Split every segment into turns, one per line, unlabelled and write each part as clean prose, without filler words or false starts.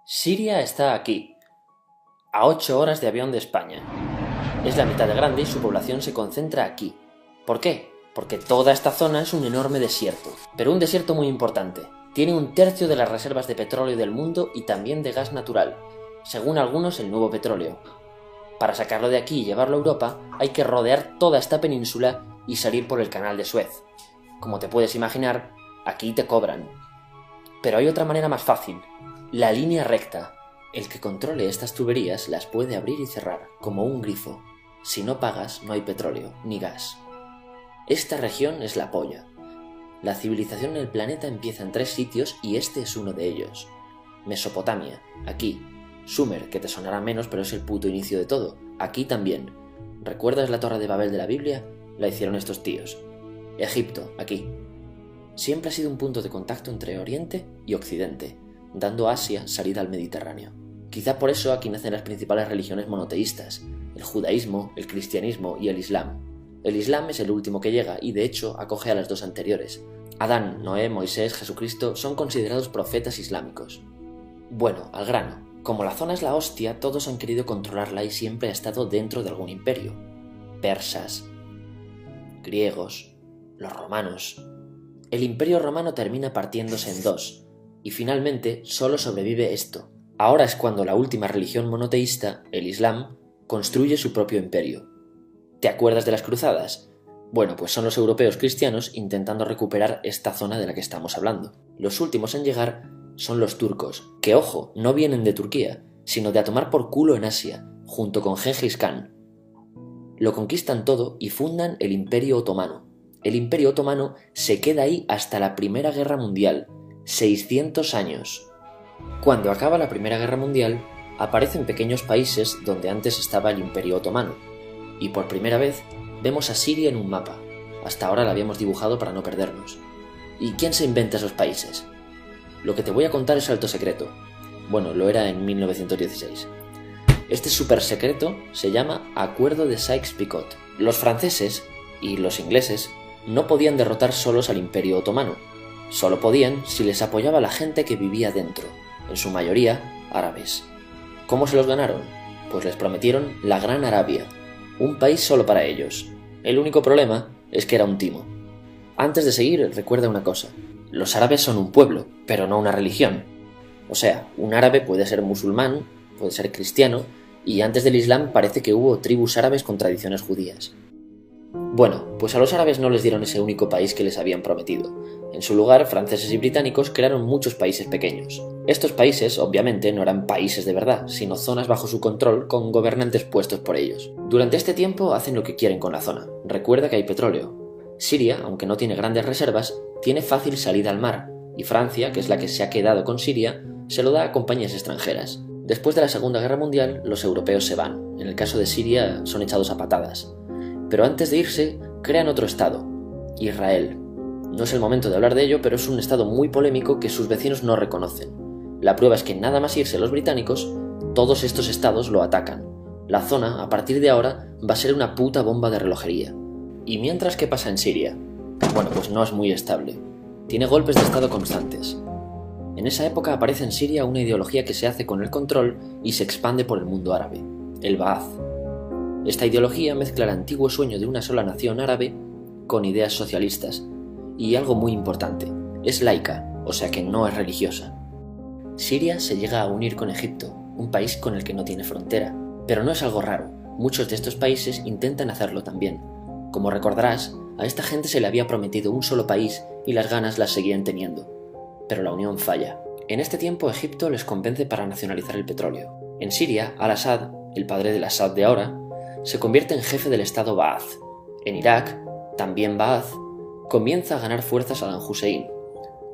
Siria está aquí, a 8 horas de avión de España. Es la mitad de grande y su población se concentra aquí. ¿Por qué? Porque toda esta zona es un enorme desierto, pero un desierto muy importante. Tiene 1/3 de las reservas de petróleo del mundo y también de gas natural, según algunos el nuevo petróleo. Para sacarlo de aquí y llevarlo a Europa, hay que rodear toda esta península y salir por el canal de Suez. Como te puedes imaginar, aquí te cobran. Pero hay otra manera más fácil, la línea recta. El que controle estas tuberías las puede abrir y cerrar, como un grifo. Si no pagas, no hay petróleo, ni gas. Esta región es la polla. La civilización en el planeta empieza en 3 sitios y este es uno de ellos. Mesopotamia, aquí. Sumer, que te sonará menos, pero es el puto inicio de todo. Aquí también. ¿Recuerdas la Torre de Babel de la Biblia? La hicieron estos tíos. Egipto, aquí. Siempre ha sido un punto de contacto entre Oriente y Occidente, dando a Asia salida al Mediterráneo. Quizá por eso aquí nacen las principales religiones monoteístas, el judaísmo, el cristianismo y el islam. El islam es el último que llega y de hecho acoge a las 2 anteriores. Adán, Noé, Moisés, Jesucristo son considerados profetas islámicos. Bueno, al grano. Como la zona es la hostia, todos han querido controlarla y siempre ha estado dentro de algún imperio. Persas, griegos, los romanos. El imperio romano termina partiéndose en 2, y finalmente solo sobrevive esto. Ahora es cuando la última religión monoteísta, el Islam, construye su propio imperio. ¿Te acuerdas de las cruzadas? Bueno, pues son los europeos cristianos intentando recuperar esta zona de la que estamos hablando. Los últimos en llegar son los turcos, que ojo, no vienen de Turquía, sino de a tomar por culo en Asia, junto con Gengis Khan. Lo conquistan todo y fundan el Imperio Otomano. El Imperio Otomano se queda ahí hasta la Primera Guerra Mundial, 600 años. Cuando acaba la Primera Guerra Mundial, aparecen pequeños países donde antes estaba el Imperio Otomano, y por primera vez vemos a Siria en un mapa. Hasta ahora la habíamos dibujado para no perdernos. ¿Y quién se inventa esos países? Lo que te voy a contar es alto secreto. Bueno, lo era en 1916. Este súper secreto se llama Acuerdo de Sykes-Picot. Los franceses y los ingleses no podían derrotar solos al Imperio Otomano. Solo podían si les apoyaba la gente que vivía dentro, en su mayoría árabes. ¿Cómo se los ganaron? Pues les prometieron la Gran Arabia, un país solo para ellos. El único problema es que era un timo. Antes de seguir, recuerda una cosa. Los árabes son un pueblo, pero no una religión. O sea, un árabe puede ser musulmán, puede ser cristiano, y antes del Islam parece que hubo tribus árabes con tradiciones judías. Bueno, pues a los árabes no les dieron ese único país que les habían prometido. En su lugar, franceses y británicos crearon muchos países pequeños. Estos países, obviamente, no eran países de verdad, sino zonas bajo su control con gobernantes puestos por ellos. Durante este tiempo hacen lo que quieren con la zona. Recuerda que hay petróleo. Siria, aunque no tiene grandes reservas, tiene fácil salida al mar, y Francia, que es la que se ha quedado con Siria, se lo da a compañías extranjeras. Después de la Segunda Guerra Mundial, los europeos se van. En el caso de Siria, son echados a patadas. Pero antes de irse, crean otro estado, Israel. No es el momento de hablar de ello, pero es un estado muy polémico que sus vecinos no reconocen. La prueba es que nada más irse los británicos, todos estos estados lo atacan. La zona, a partir de ahora, va a ser una puta bomba de relojería. ¿Y mientras qué pasa en Siria? Bueno, pues no es muy estable. Tiene golpes de estado constantes. En esa época aparece en Siria una ideología que se hace con el control y se expande por el mundo árabe, el Ba'ath. Esta ideología mezcla el antiguo sueño de una sola nación árabe con ideas socialistas. Y algo muy importante, es laica, o sea que no es religiosa. Siria se llega a unir con Egipto, un país con el que no tiene frontera. Pero no es algo raro, muchos de estos países intentan hacerlo también. Como recordarás, a esta gente se le había prometido un solo país y las ganas las seguían teniendo. Pero la unión falla. En este tiempo Egipto les convence para nacionalizar el petróleo. En Siria, Al-Assad, el padre del Assad de ahora, se convierte en jefe del estado Ba'ath. En Irak, también Ba'ath, comienza a ganar fuerza Saddam Hussein.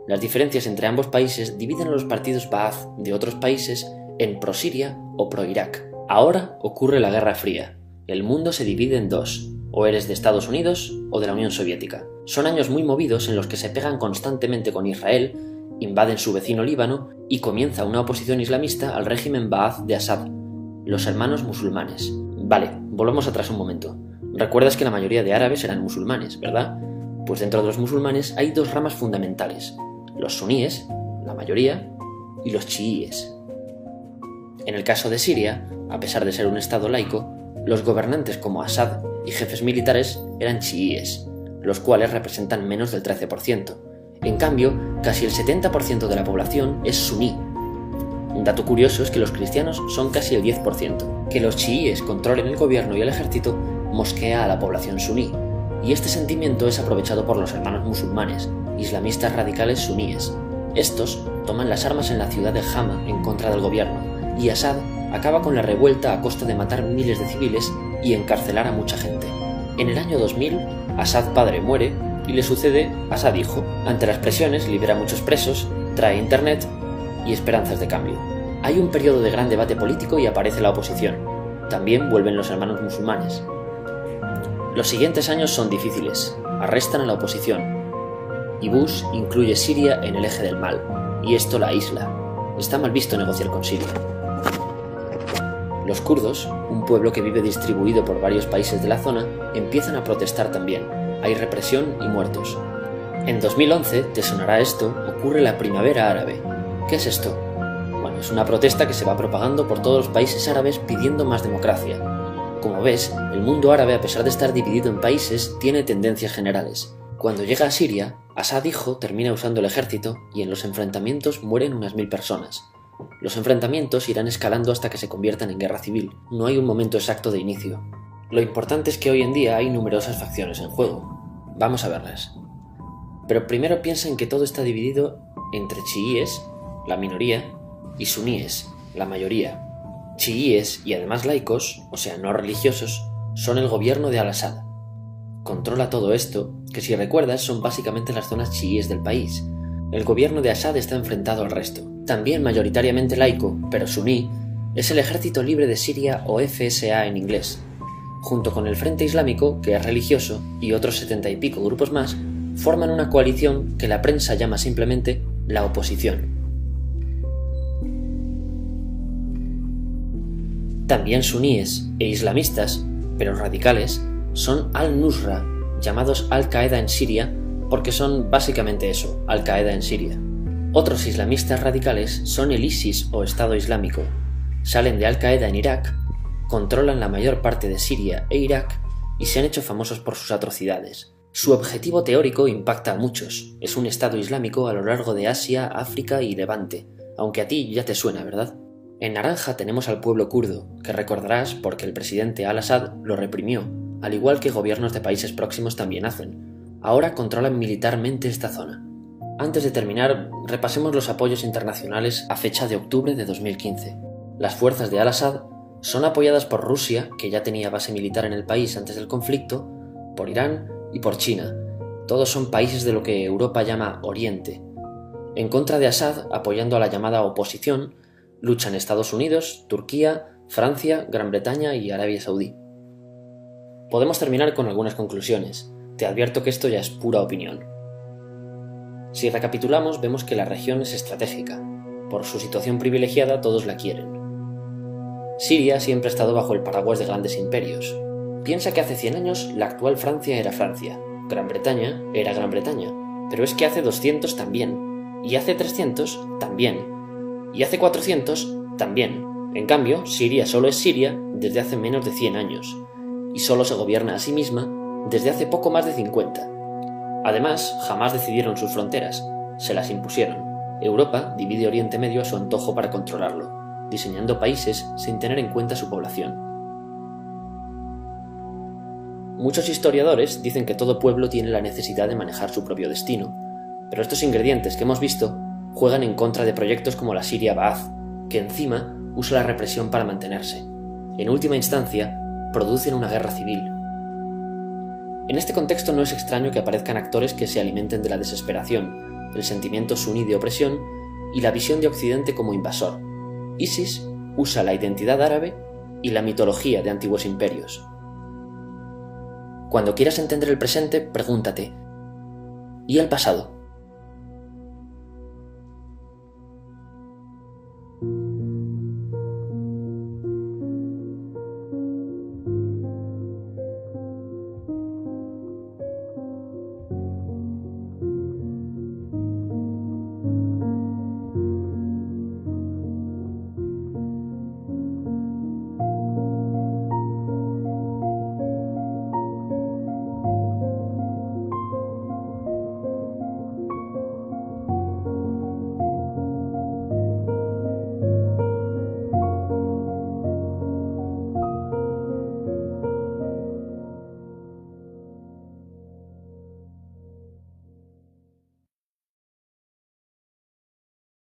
Las diferencias entre ambos países dividen a los partidos Ba'ath de otros países en pro-Siria o pro-Irak. Ahora ocurre la Guerra Fría. El mundo se divide en 2. O eres de Estados Unidos o de la Unión Soviética. Son años muy movidos en los que se pegan constantemente con Israel, invaden su vecino Líbano y comienza una oposición islamista al régimen Ba'ath de Assad, los hermanos musulmanes. Vale, volvamos atrás un momento. Recuerdas que la mayoría de árabes eran musulmanes, ¿verdad? Pues dentro de los musulmanes hay 2 ramas fundamentales, los suníes, la mayoría, y los chiíes. En el caso de Siria, a pesar de ser un estado laico, los gobernantes como Assad y jefes militares eran chiíes, los cuales representan menos del 13%. En cambio, casi el 70% de la población es suní. Un dato curioso es que los cristianos son casi el 10%. Que los chiíes controlen el gobierno y el ejército mosquea a la población suní, y este sentimiento es aprovechado por los hermanos musulmanes, islamistas radicales suníes. Estos toman las armas en la ciudad de Hama en contra del gobierno, y Assad acaba con la revuelta a costa de matar miles de civiles y encarcelar a mucha gente. En el año 2000, Assad padre muere y le sucede Assad hijo. Ante las presiones libera a muchos presos, trae internet y esperanzas de cambio. Hay un periodo de gran debate político y aparece la oposición. También vuelven los hermanos musulmanes. Los siguientes años son difíciles. Arrestan a la oposición. Y Bush incluye Siria en el eje del mal, y esto la aísla. Está mal visto negociar con Siria. Los kurdos, un pueblo que vive distribuido por varios países de la zona, empiezan a protestar también. Hay represión y muertos. En 2011, te sonará esto, ocurre la Primavera Árabe. ¿Qué es esto? Bueno, es una protesta que se va propagando por todos los países árabes pidiendo más democracia. Como ves, el mundo árabe, a pesar de estar dividido en países, tiene tendencias generales. Cuando llega a Siria, Assad hijo termina usando el ejército y en los enfrentamientos mueren unas 1000 personas. Los enfrentamientos irán escalando hasta que se conviertan en guerra civil. No hay un momento exacto de inicio. Lo importante es que hoy en día hay numerosas facciones en juego. Vamos a verlas. Pero primero piensa en que todo está dividido entre chiíes, la minoría, y suníes, la mayoría. Chiíes y además laicos, o sea, no religiosos, son el gobierno de Al-Assad. Controla todo esto, que si recuerdas son básicamente las zonas chiíes del país. El gobierno de Assad está enfrentado al resto. También mayoritariamente laico, pero suní, es el Ejército Libre de Siria o FSA en inglés. Junto con el Frente Islámico, que es religioso, y otros 70 y pico grupos más, forman una coalición que la prensa llama simplemente la oposición. También suníes e islamistas, pero radicales, son Al-Nusra, llamados Al-Qaeda en Siria, porque son básicamente eso, Al-Qaeda en Siria. Otros islamistas radicales son el ISIS o Estado Islámico. Salen de Al-Qaeda en Irak, controlan la mayor parte de Siria e Irak y se han hecho famosos por sus atrocidades. Su objetivo teórico impacta a muchos. Es un Estado Islámico a lo largo de Asia, África y Levante, aunque a ti ya te suena, ¿verdad? En naranja tenemos al pueblo kurdo, que recordarás porque el presidente Al-Assad lo reprimió, al igual que gobiernos de países próximos también hacen. Ahora controlan militarmente esta zona. Antes de terminar, repasemos los apoyos internacionales a fecha de octubre de 2015. Las fuerzas de Al-Assad son apoyadas por Rusia, que ya tenía base militar en el país antes del conflicto, por Irán y por China. Todos son países de lo que Europa llama Oriente. En contra de Assad, apoyando a la llamada oposición, luchan Estados Unidos, Turquía, Francia, Gran Bretaña y Arabia Saudí. Podemos terminar con algunas conclusiones. Te advierto que esto ya es pura opinión. Si recapitulamos, vemos que la región es estratégica. Por su situación privilegiada, todos la quieren. Siria siempre ha estado bajo el paraguas de grandes imperios. Piensa que hace 100 años la actual Francia era Francia, Gran Bretaña era Gran Bretaña, pero es que hace 200 también, y hace 300 también, y hace 400 también. En cambio, Siria solo es Siria desde hace menos de 100 años, y solo se gobierna a sí misma desde hace poco más de 50. Además, jamás decidieron sus fronteras, se las impusieron. Europa divide Oriente Medio a su antojo para controlarlo, diseñando países sin tener en cuenta su población. Muchos historiadores dicen que todo pueblo tiene la necesidad de manejar su propio destino, pero estos ingredientes que hemos visto juegan en contra de proyectos como la Siria Ba'ath, que encima usa la represión para mantenerse. En última instancia, producen una guerra civil. En este contexto no es extraño que aparezcan actores que se alimenten de la desesperación, el sentimiento suní de opresión y la visión de Occidente como invasor. ISIS usa la identidad árabe y la mitología de antiguos imperios. Cuando quieras entender el presente, pregúntate: ¿y el pasado?